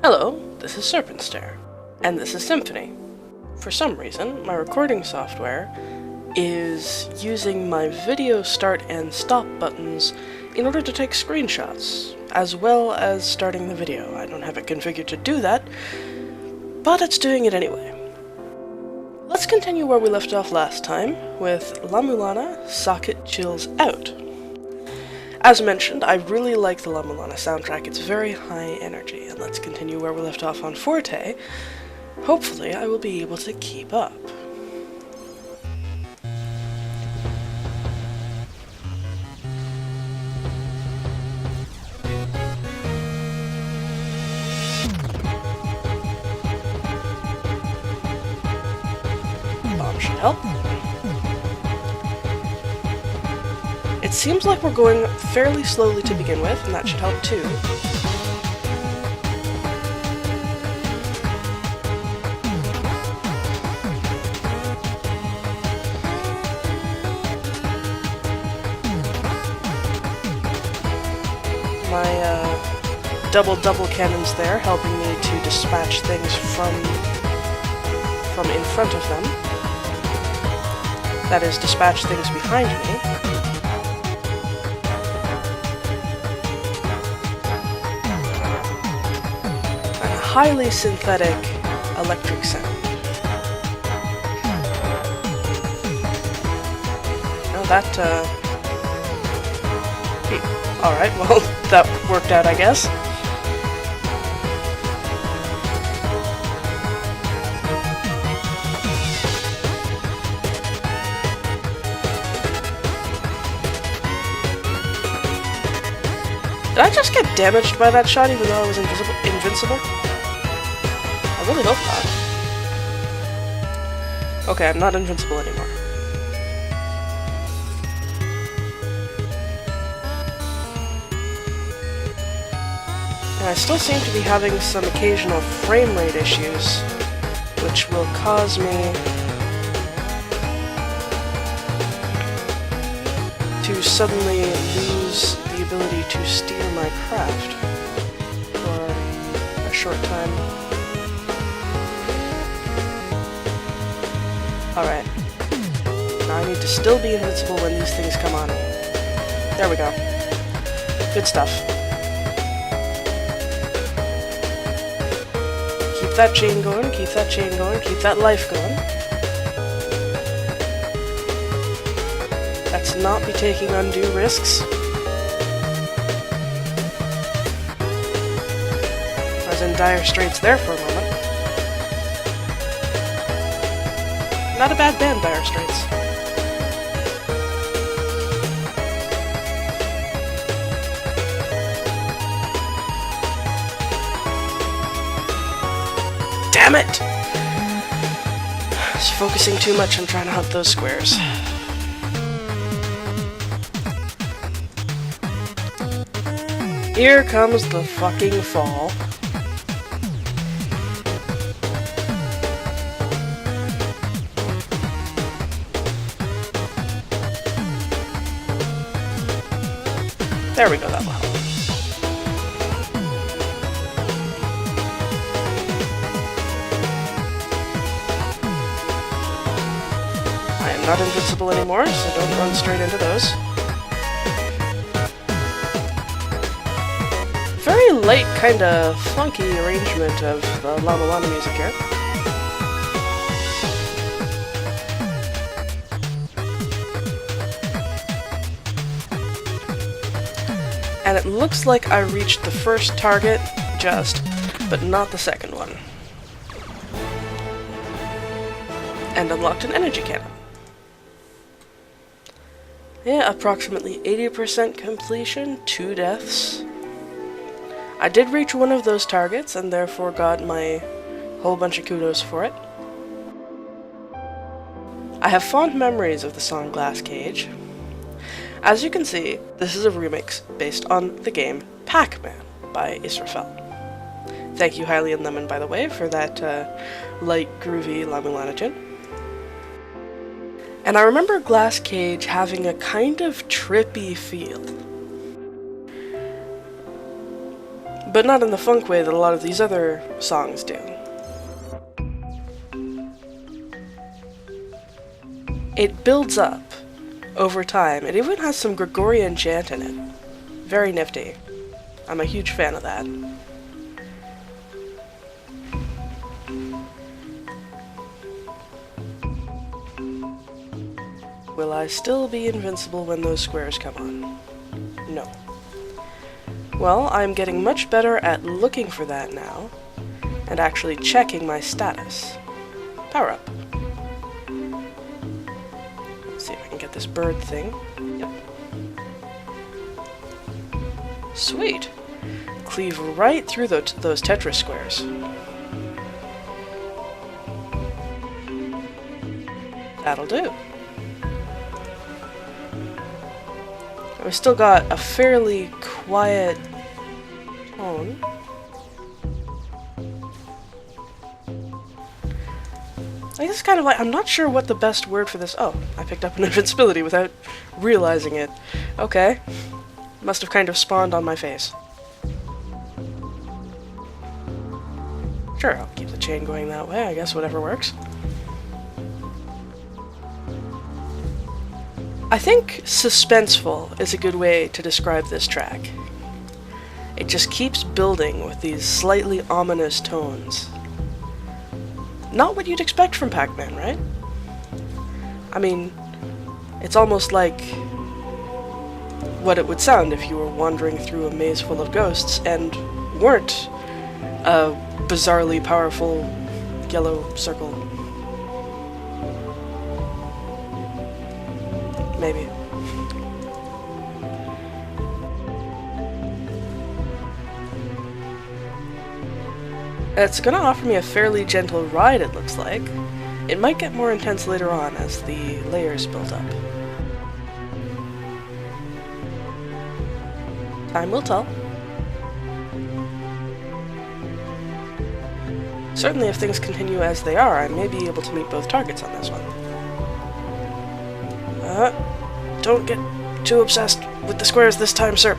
Hello, this is Serpentstare, and this is Symphony. For some reason, my recording software is using my video start and stop buttons in order to take screenshots, as well as starting the video. I don't have it configured to do that, but it's doing it anyway. Let's continue where we left off last time, with La-Mulana, Sakit Chills Out. As mentioned, I really like the La-Mulana soundtrack. It's very high energy, and let's continue where we left off on Forte. Hopefully, I will be able to keep up. Bomb should help. It seems like we're going fairly slowly to begin with, and that should help too. My double cannons there, helping me to dispatch things from in front of them. That is, dispatch things behind me. Highly synthetic electric sound. Oh, that, Alright, well, that worked out, I guess. Did I just get damaged by that shot even though I was invincible? I really hope not. Okay, I'm not invincible anymore. And I still seem to be having some occasional frame rate issues, which will cause me to suddenly lose the ability to steer my craft for a short time. Alright. Now I need to still be invincible when these things come on. There we go. Good stuff. Keep that chain going, keep that chain going, keep that life going. Let's not be taking undue risks. I was in dire straits there for a moment. Not a bad band, Dire Straits. Damn it! I was focusing too much on trying to hunt those squares. Here comes the fucking fall. There we go, that will help. I am not invincible anymore, so don't run straight into those. Very light, kinda funky arrangement of the La-Mulana music here. And it looks like I reached the first target, but not the second one. And unlocked an energy cannon. Yeah, approximately 80% completion, 2 deaths. I did reach one of those targets, and therefore got my whole bunch of kudos for it. I have fond memories of the song Glass Cage. As you can see, this is a remix based on the game Pac-Man by Israfel. Thank you, Hylian Lemon, by the way, for that light, groovy La-Mulana tune. And I remember Glass Cage having a kind of trippy feel. but not in the funk way that a lot of these other songs do. It builds up over time. It even has some Gregorian chant in it. Very nifty. I'm a huge fan of that. Will I still be invincible when those squares come on? No. Well, I'm getting much better at looking for that now, and actually checking my status. Power up. Let's see if I can get this bird thing. Yep. Sweet. Cleave right through those Tetris squares. That'll do. We still got a fairly quiet tone. I guess kind of like, I'm not sure what the best word for this. Oh, I picked up an invincibility without realizing it. Okay. Must have kind of spawned on my face. Sure, I'll keep the chain going that way. I guess whatever works. I think suspenseful is a good way to describe this track. It just keeps building with these slightly ominous tones. Not what you'd expect from Pac-Man, right? I mean, it's almost like what it would sound if you were wandering through a maze full of ghosts and weren't a bizarrely powerful yellow circle. Maybe. It's gonna offer me a fairly gentle ride, it looks like. It might get more intense later on as the layers build up. Time will tell. Certainly if things continue as they are, I may be able to meet both targets on this one. Don't get too obsessed with the squares this time, sir.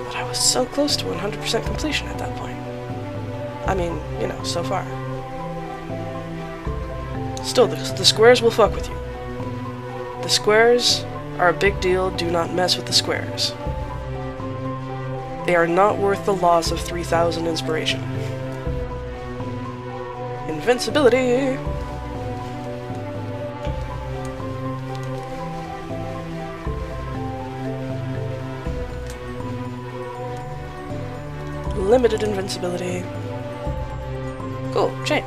But I was so close to 100% completion at that point. I mean, you know, so far. Still, the squares will fuck with you. The squares are a big deal. Do not mess with the squares. They are not worth the loss of 3,000 inspiration. Invincibility! Limited invincibility. Cool, chain.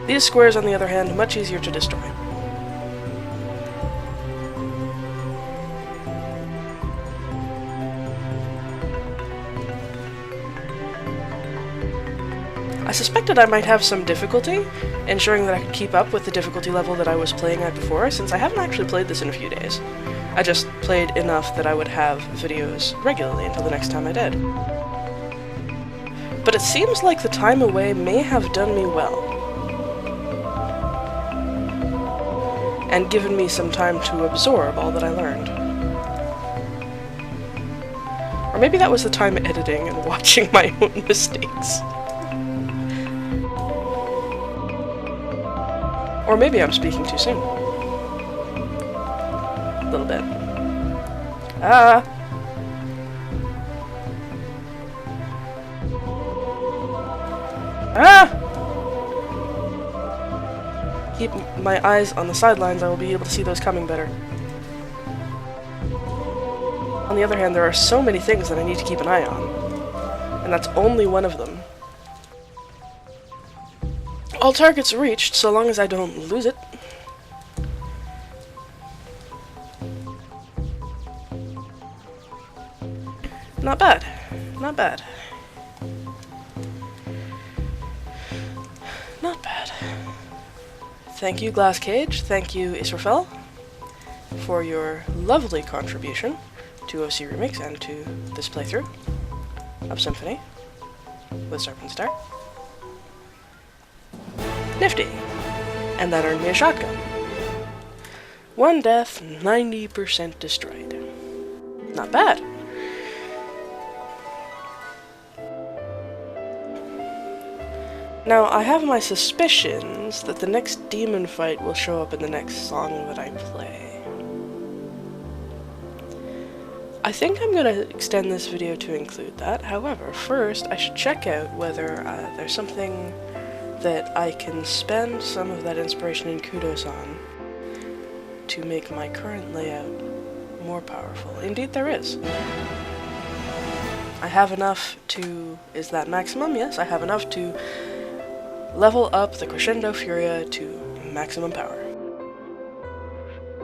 These squares, on the other hand, much easier to destroy. I suspected I might have some difficulty ensuring that I could keep up with the difficulty level that I was playing at before, since I haven't actually played this in a few days. I just played enough that I would have videos regularly until the next time I did. But it seems like the time away may have done me well, and given me some time to absorb all that I learned. Or maybe that was the time editing and watching my own mistakes. Or maybe I'm speaking too soon. A little bit. Ah! Ah! Keep my eyes on the sidelines, I will be able to see those coming better. On the other hand, there are so many things that I need to keep an eye on, and that's only one of them. All targets reached, so long as I don't lose it. Not bad. Not bad. Not bad. Thank you, Glass Cage. Thank you, Israfel, for your lovely contribution to OC Remix and to this playthrough of Symphony with Serpent Star. Nifty. And that earned me a shotgun. 1 death, 90% destroyed. Not bad. Now, I have my suspicions that the next demon fight will show up in the next song that I play. I think I'm going to extend this video to include that. However, first I should check out whether there's something that I can spend some of that inspiration and kudos on to make my current layout more powerful. Indeed there is. I have enough to... Is that maximum? Yes, I have enough to level up the Crescendo Furia to maximum power.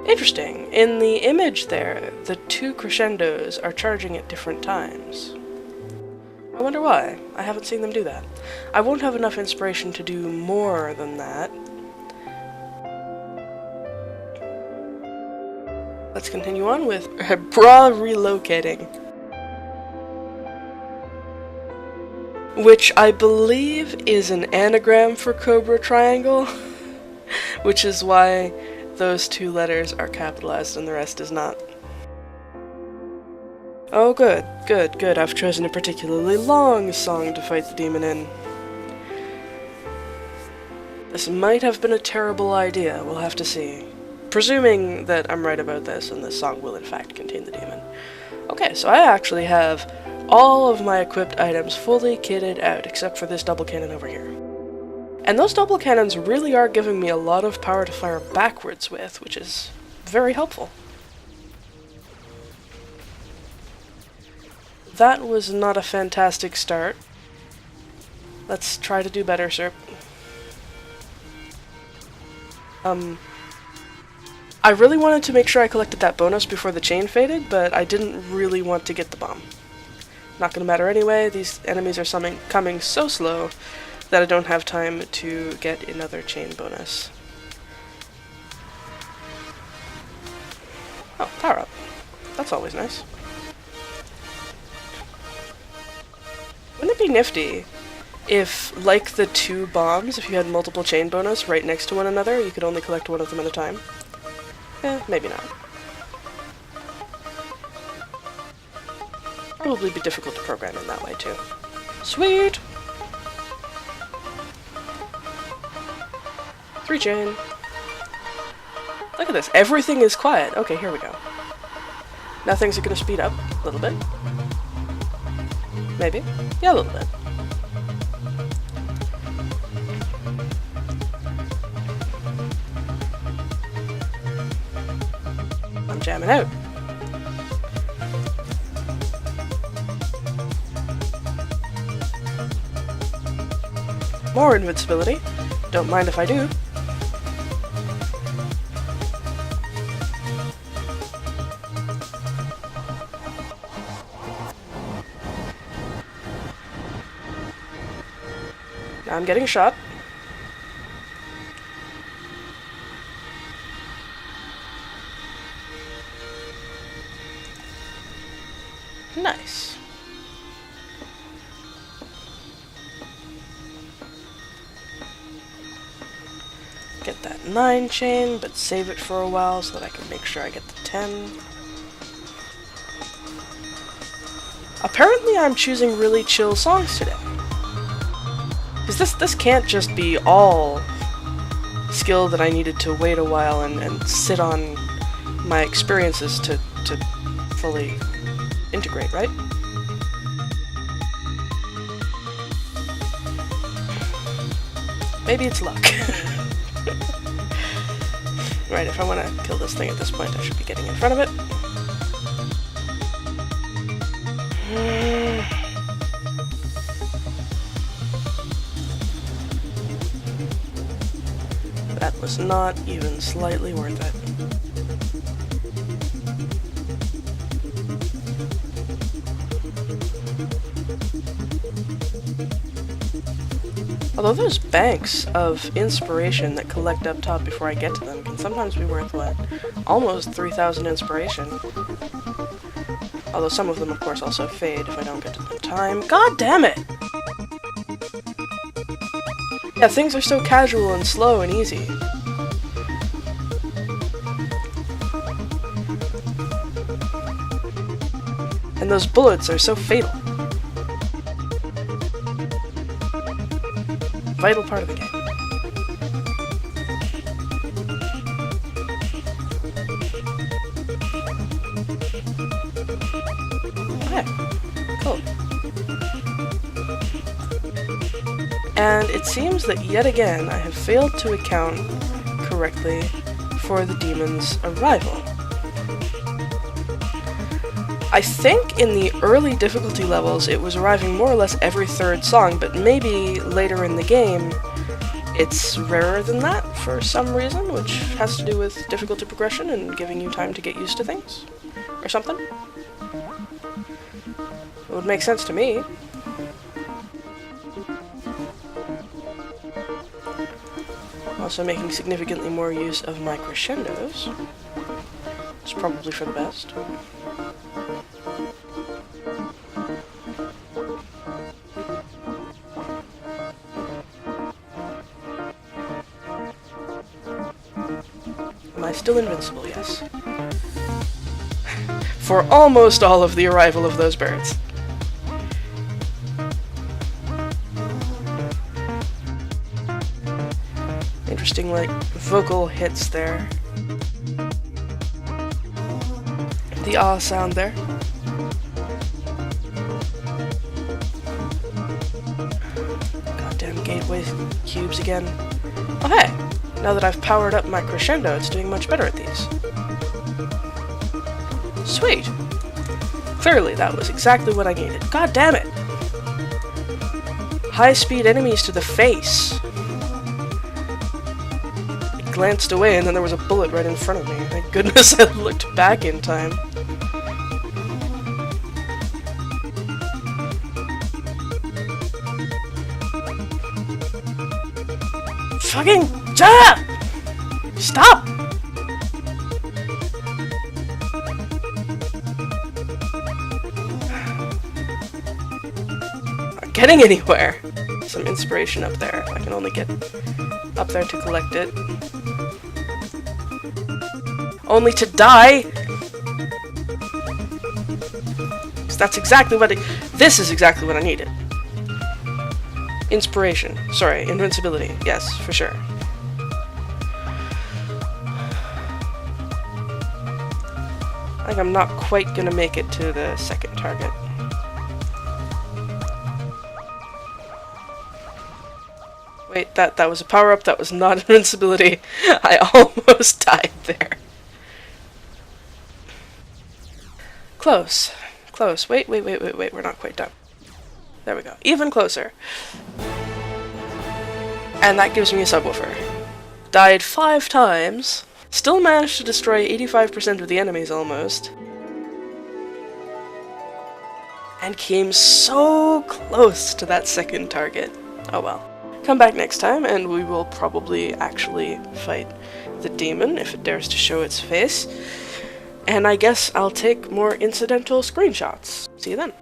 Interesting. In the image there, the 2 crescendos are charging at different times. I wonder why. I haven't seen them do that. I won't have enough inspiration to do more than that. Let's continue on with reloCaTing, which I believe is an anagram for Cobra Triangle, which is why those 2 letters are capitalized and the rest is not. Oh good, good, good. I've chosen a particularly long song to fight the demon in. This might have been a terrible idea, we'll have to see. Presuming that I'm right about this and this song will in fact contain the demon. Okay, so I actually have all of my equipped items fully kitted out, except for this double cannon over here. And those double cannons really are giving me a lot of power to fire backwards with, which is very helpful. That was not a fantastic start. Let's try to do better, sir. I really wanted to make sure I collected that bonus before the chain faded, but I didn't really want to get the bomb. Not gonna matter anyway, these enemies are coming so slow that I don't have time to get another chain bonus. Oh, power up. That's always nice. Wouldn't it be nifty if, like the 2 bombs, if you had multiple chain bonus right next to one another, you could only collect one of them at a time? Maybe not. Probably be difficult to program in that way too. Sweet! 3 chain. Look at this, everything is quiet. Okay, here we go. Now things are gonna speed up a little bit. Maybe. Yeah, a little bit. I'm jamming out. More invincibility. Don't mind if I do. Now I'm getting shot. Nice. Get that 9 chain, but save it for a while so that I can make sure I get the 10. Apparently I'm choosing really chill songs today. Because this can't just be all skill that I needed to wait a while and sit on my experiences to fully integrate, right? Maybe it's luck. Right, if I want to kill this thing at this point, I should be getting in front of it. That was not even slightly worth it. Although those banks of inspiration that collect up top before I get to them can sometimes be worth, what, almost 3,000 inspiration. Although some of them, of course, also fade if I don't get to them in time. God damn it! Yeah, things are so casual and slow and easy. And those bullets are so fatal. Vital part of the game. Okay, cool. And it seems that yet again I have failed to account correctly for the demon's arrival. I think in the early difficulty levels it was arriving more or less every third song, but maybe later in the game it's rarer than that for some reason, which has to do with difficulty progression and giving you time to get used to things, or something. It would make sense to me. Also making significantly more use of my crescendos. It's probably for the best. Am I still invincible? Yes. For almost all of the arrival of those birds. Interesting, like, vocal hits there. The ah sound there. Goddamn gateway cubes again. Oh hey! Now that I've powered up my crescendo, it's doing much better at these. Sweet! Clearly, that was exactly what I needed. God damn it! High-speed enemies to the face! I glanced away and then there was a bullet right in front of me. Thank goodness I looked back in time. Fucking stop! Not getting anywhere. Some inspiration up there. I can only get up there to collect it. Only to die! 'Cause that's exactly what this is exactly what I needed. Inspiration. Sorry, invincibility. Yes, for sure. I think I'm not quite gonna make it to the second target. Wait, that was a power-up, that was not invincibility. I almost died there. Close. Close. Wait, we're not quite done. There we go. Even closer. And that gives me a subwoofer. Died 5 times. Still managed to destroy 85% of the enemies almost. And came so close to that second target. Oh well. Come back next time and we will probably actually fight the demon if it dares to show its face. And I guess I'll take more incidental screenshots. See you then.